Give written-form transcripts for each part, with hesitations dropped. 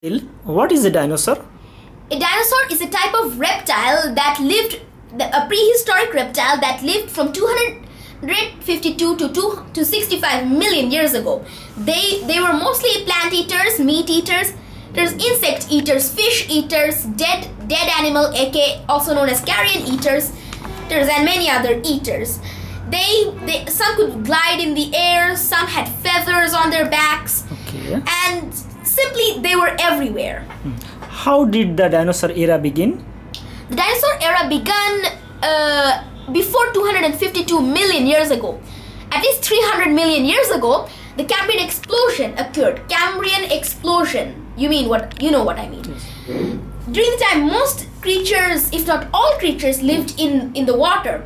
What is a dinosaur? A dinosaur is a type of reptile that lived, a prehistoric reptile that lived from 252 to 65 million years ago. They were mostly plant eaters, meat eaters, there's insect eaters, fish eaters, dead animal, aka also known as carrion eaters, and many other eaters. Some could glide in the air, some had feathers on their backs, and simply they were everywhere. How did the dinosaur era begin? The dinosaur era began before 252 million years ago. At least 300 million years ago, the Cambrian explosion occurred. Cambrian explosion. You know what I mean. Yes. During the time, most creatures, if not all creatures, lived in the water.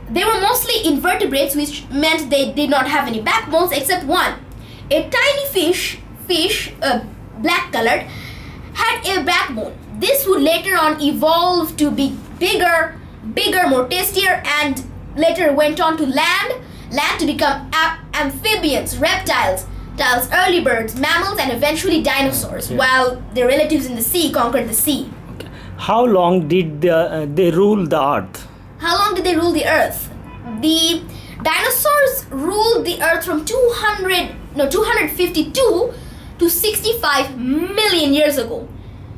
They were mostly invertebrates, which meant they did not have any backbones except one. A tiny fish, black colored, had a backbone. This would later on evolve to be bigger, more tastier, and later went on to land to become amphibians, reptiles, early birds, mammals, and eventually dinosaurs, while their relatives in the sea conquered the sea. Okay. How long did they rule the earth? How long did they rule the earth? The dinosaurs ruled the earth from 252 to 65 million years ago.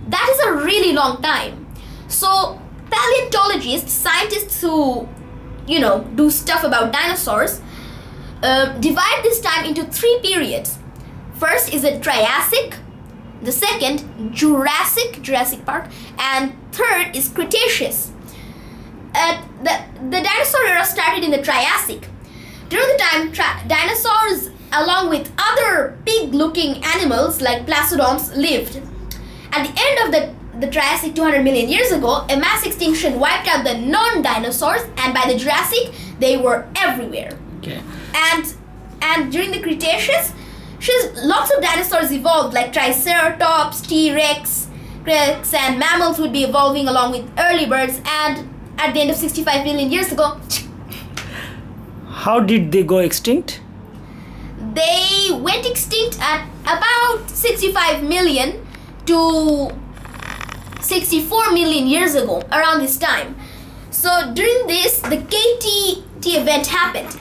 That is a really long time. So paleontologists, scientists who do stuff about dinosaurs, divide this time into three periods. First is the Triassic, the second Jurassic Park, and third is Cretaceous. The dinosaur era started in the Triassic. During the time, dinosaurs, along with other pig-looking animals like placoderms, lived. At the end of the Triassic 200 million years ago, a mass extinction wiped out the non-dinosaurs, and by the Jurassic, they were everywhere. Okay. And during the Cretaceous, lots of dinosaurs evolved, like Triceratops, T-Rex, and mammals would be evolving along with early birds, and at the end of 65 million years ago, how did they go extinct? They went extinct at about 65 million to 64 million years ago, around this time. So during this, the KT event happened.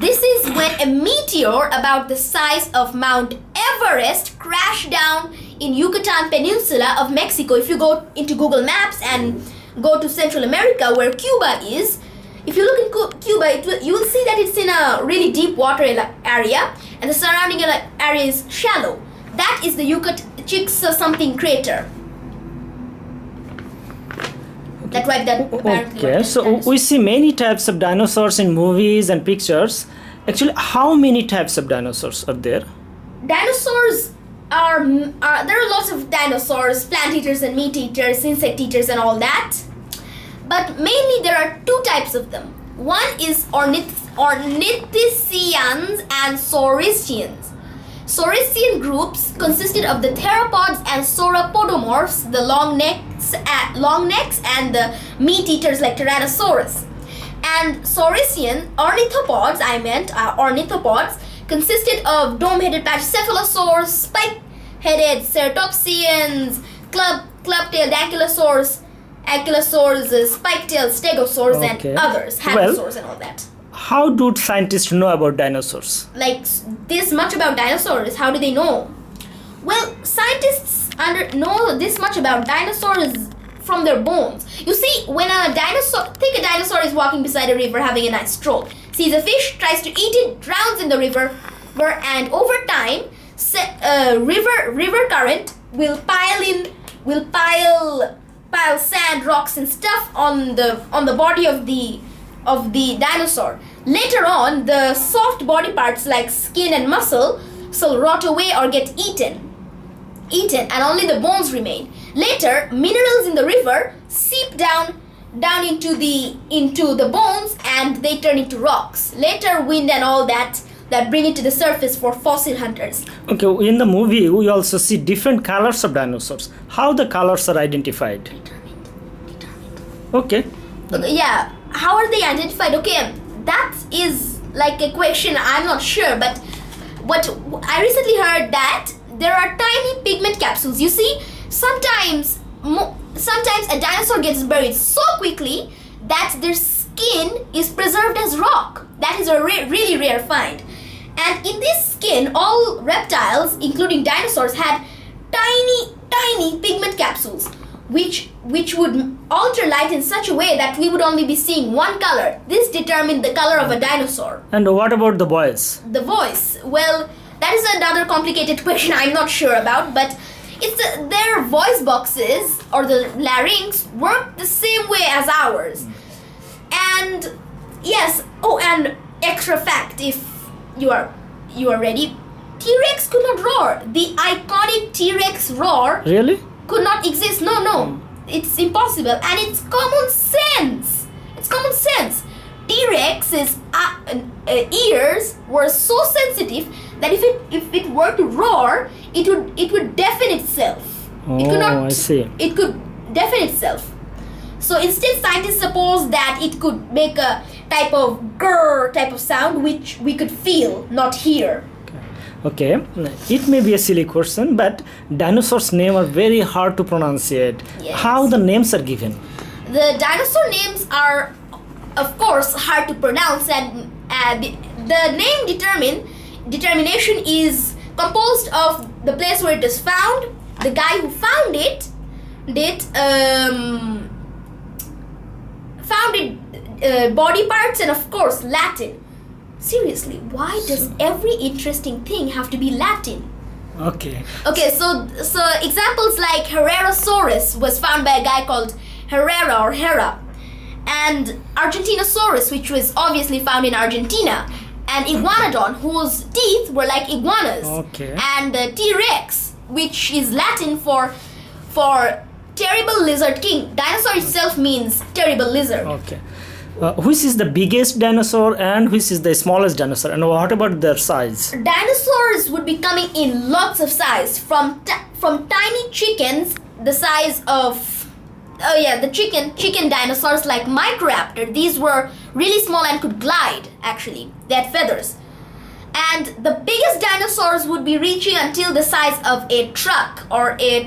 This is when a meteor about the size of Mount Everest crashed down in Yucatan Peninsula of Mexico. If you go into Google Maps and go to Central America, where Cuba is, if you look in Cuba, you will see that it's in a really deep water area, and the surrounding area is shallow. That is the Yucatan something crater. That wiped that apparently. Okay, so we see many types of dinosaurs in movies and pictures. Actually, how many types of dinosaurs are there? Dinosaurs there are lots of dinosaurs, plant eaters and meat eaters, insect eaters and all that. But mainly there are two types of them. One is ornithischians and saurischians. Saurischian groups consisted of the theropods and sauropodomorphs, the long necks and the meat eaters like Tyrannosaurus. And saurischian ornithopods consisted of dome-headed pachycephalosaurs, spike-headed ceratopsians, club-tailed ankylosaurs, spike-tailed stegosaurs, and others, hadrosaurs and all that. How do scientists know about dinosaurs? Like this much about dinosaurs, how do they know? Well, scientists know this much about dinosaurs from their bones. You see, when a dinosaur is walking beside a river having a nice stroll, sees a fish, tries to eat it, drowns in the river, and over time, river current will pile sand, rocks, and stuff on the body of the dinosaur. Later on, the soft body parts like skin and muscle rot away or get eaten, and only the bones remain. Later, minerals in the river seep down into the bones, and they turn into rocks. Later, wind and all that bring it to the surface for fossil hunters. Okay, in the movie, we also see different colors of dinosaurs. How the colors are identified? Determined. Okay. Yeah, how are they identified? Okay, that is like a question I'm not sure, but what I recently heard that there are tiny pigment capsules. You see, sometimes a dinosaur gets buried so quickly that their skin is preserved as rock. That is a really rare find. And in this skin, all reptiles, including dinosaurs, had tiny pigment capsules, which would alter light in such a way that we would only be seeing one color. This determined the color of a dinosaur. And what about the voice? The voice, well, that is another complicated question I'm not sure about, but their voice boxes or the larynx work the same way as ours. And yes, and extra fact, if you are ready, T-Rex could not roar. The iconic T-Rex roar Really? could not exist. No, it's impossible, and it's common sense. T-Rex's ears were so sensitive that if it were to roar, it would deafen itself. I see. It could deafen itself. So instead, scientists suppose that it could make a type of grrr type of sound which we could feel, not hear. Okay, it may be a silly question, but dinosaurs' names are very hard to pronunciate. Yes. How the names are given? The dinosaur names are, of course, hard to pronounce, and the name determination is composed of the place where it is found, the guy who found it, body parts, and of course Latin. Seriously, why does every interesting thing have to be Latin? Okay. Okay, so examples like Herrerasaurus was found by a guy called Herrera or Hera, and Argentinosaurus, which was obviously found in Argentina, and Iguanodon, whose teeth were like iguanas, Okay. and T-Rex, which is Latin for terrible lizard king. Dinosaur itself means terrible lizard. Okay. Which is the biggest dinosaur and which is the smallest dinosaur, and what about their size? Dinosaurs would be coming in lots of size, from tiny chickens the size of the chicken dinosaurs like Microraptor. These were really small and could glide. Actually, they had feathers. And the biggest dinosaurs would be reaching until the size of a truck or a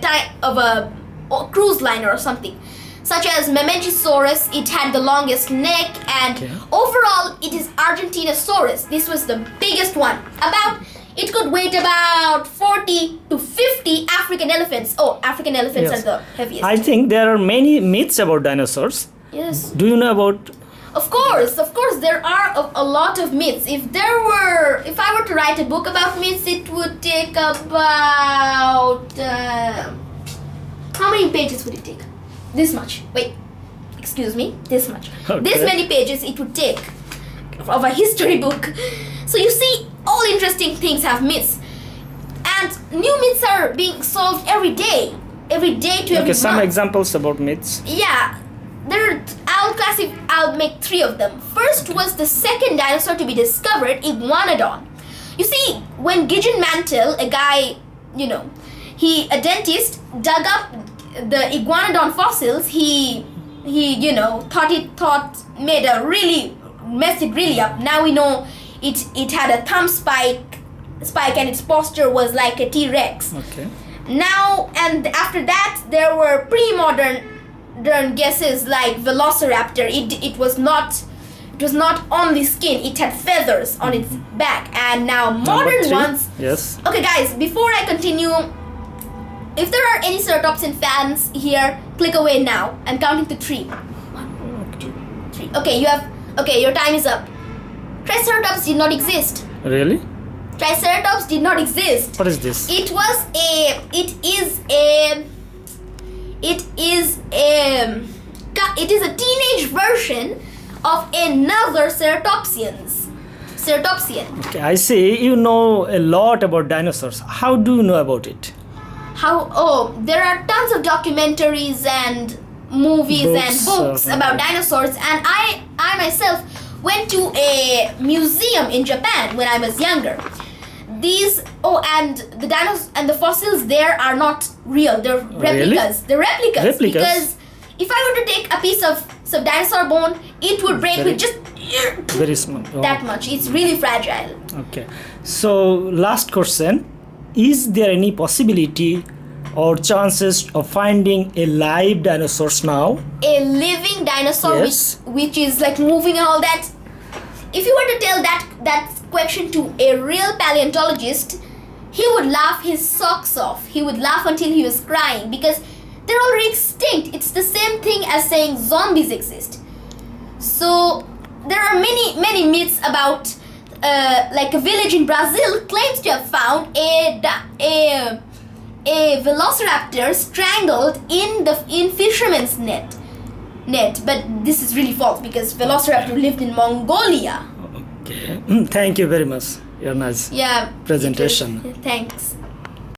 cruise liner or something, such as Mementosaurus. It had the longest neck, and overall it is Argentinosaurus. This was the biggest one. It could weight about 40 to 50 African elephants. Oh, African elephants are the heaviest. I think there are many myths about dinosaurs. Yes. Do you know about? Of course, there are a lot of myths. If I were to write a book about myths, it would take about how many pages would it take? This much. Wait, excuse me. This much. Okay. This many pages it would take of a history book. So you see, all interesting things have myths, and new myths are being solved every day to every month. Some examples about myths. Yeah, I'll make 3 of them. First was the second dinosaur to be discovered, Iguanodon. You see, when Gideon Mantel, a guy, a dentist, dug up the Iguanodon fossils, he messed it really up. Now we know it had a thumb spike and its posture was like a T-Rex. Okay. Now, and after that, there were pre-modern guesses like Velociraptor. It was not only skin, it had feathers on its back. And now modern ones. Yes. Okay guys, before I continue, if there are any ceratopsian fans here, click away now. I'm counting to 3. 1, 2, 3. Okay, your time is up. Triceratops did not exist. Really? Triceratops did not exist. What is this? It is a teenage version of another ceratopsian. Okay, I see you know a lot about dinosaurs. How do you know about it? There are tons of documentaries and movies and books about dinosaurs, and I myself went to a museum in Japan when I was younger. And the dinosaurs and the fossils there are not real. They're replicas. Really? They're replicas. Replicas? Because if I were to take a piece of some dinosaur bone, it would break with just very small. that much. It's really fragile. Okay. So last question. is there any possibility or chances of finding a live dinosaurs now? A living dinosaur Yes. which is like moving and all that. If you were to tell that question to a real paleontologist, he would laugh his socks off. He would laugh until he was crying because they're already extinct. It's the same thing as saying zombies exist. So there are many myths about like a village in Brazil claims to have found a velociraptor strangled in fisherman's net. But this is really false because velociraptor lived in Mongolia. Okay. Thank you very much. Your nice Yeah. presentation. Thanks.